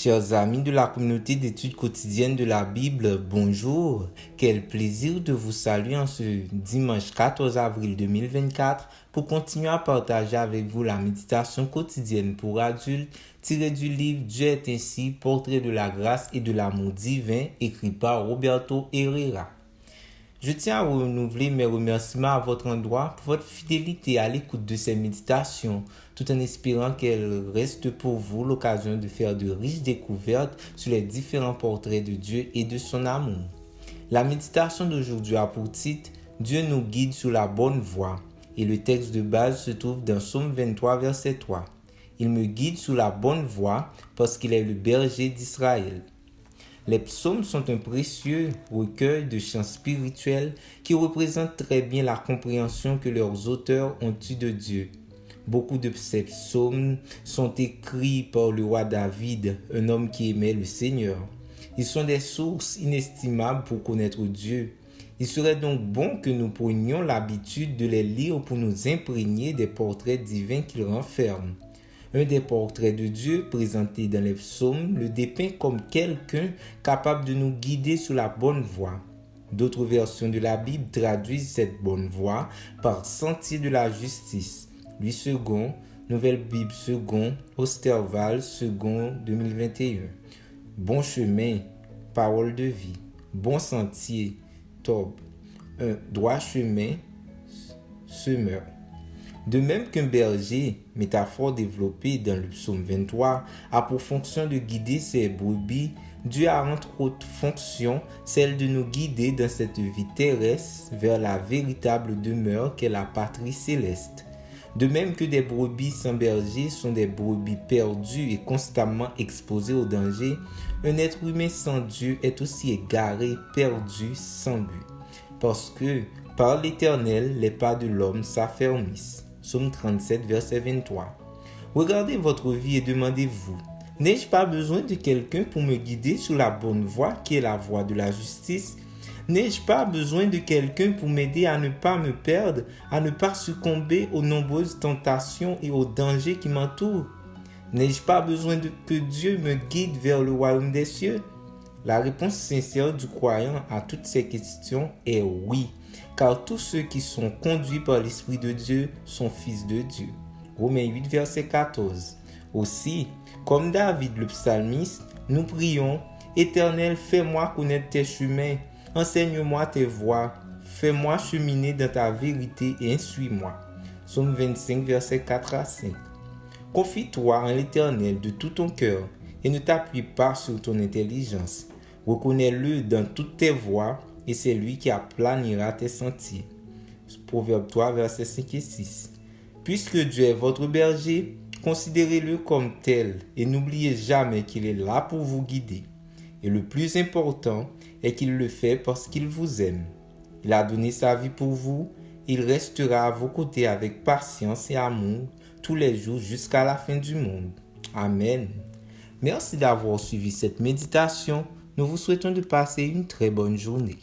Chers amis de la communauté d'études quotidiennes de la Bible, bonjour. Quel plaisir de vous saluer en ce dimanche 14 avril 2024 pour continuer à partager avec vous la méditation quotidienne pour adultes tirée du livre Dieu est ainsi, portrait de la grâce et de l'amour divin, écrit par Roberto Herrera. Je tiens à renouveler mes remerciements à votre endroit pour votre fidélité à l'écoute de ces méditations, tout en espérant qu'elles restent pour vous l'occasion de faire de riches découvertes sur les différents portraits de Dieu et de son amour. La méditation d'aujourd'hui a pour titre « Dieu nous guide sur la bonne voie » et le texte de base se trouve dans Psaume 23, verset 3. « Il me guide sur la bonne voie parce qu'il est le berger d'Israël ». Les psaumes sont un précieux recueil de chants spirituels qui représentent très bien la compréhension que leurs auteurs ont eue de Dieu. Beaucoup de ces psaumes sont écrits par le roi David, un homme qui aimait le Seigneur. Ils sont des sources inestimables pour connaître Dieu. Il serait donc bon que nous prenions l'habitude de les lire pour nous imprégner des portraits divins qu'ils renferment. Un des portraits de Dieu présentés dans les psaumes le dépeint comme quelqu'un capable de nous guider sur la bonne voie. D'autres versions de la Bible traduisent cette bonne voie par sentier de la justice. Louis II, Nouvelle Bible II, Osterwald II, 2021. Bon chemin, parole de vie. Bon sentier, Tob. Un droit chemin, semeur. De même qu'un berger, métaphore développée dans le psaume 23, a pour fonction de guider ses brebis, Dieu a entre autres fonctions celle de nous guider dans cette vie terrestre vers la véritable demeure qu'est la patrie céleste. De même que des brebis sans berger sont des brebis perdues et constamment exposées au danger, un être humain sans Dieu est aussi égaré, perdu, sans but. Parce que, par l'Éternel, les pas de l'homme s'affermissent. Psaume 37, verset 23. Regardez votre vie et demandez-vous, n'ai-je pas besoin de quelqu'un pour me guider sur la bonne voie qui est la voie de la justice? N'ai-je pas besoin de quelqu'un pour m'aider à ne pas me perdre, à ne pas succomber aux nombreuses tentations et aux dangers qui m'entourent? N'ai-je pas besoin que Dieu me guide vers le royaume des cieux? La réponse sincère du croyant à toutes ces questions est oui, car tous ceux qui sont conduits par l'Esprit de Dieu sont fils de Dieu. Romains 8, verset 14. Aussi, comme David le psalmiste, nous prions, « Éternel, fais-moi connaître tes chemins, enseigne-moi tes voies, fais-moi cheminer dans ta vérité et instruis-moi. » Psaume 25, verset 4 à 5. Confie-toi en l'Éternel de tout ton cœur et ne t'appuie pas sur ton intelligence. Reconnais-le dans toutes tes voies et c'est lui qui aplanira tes sentiers. Proverbe 3, versets 5 et 6. Puisque Dieu est votre berger, considérez-le comme tel et n'oubliez jamais qu'il est là pour vous guider. Et le plus important est qu'il le fait parce qu'il vous aime. Il a donné sa vie pour vous, il restera à vos côtés avec patience et amour tous les jours jusqu'à la fin du monde. Amen. Merci d'avoir suivi cette méditation. Nous vous souhaitons de passer une très bonne journée.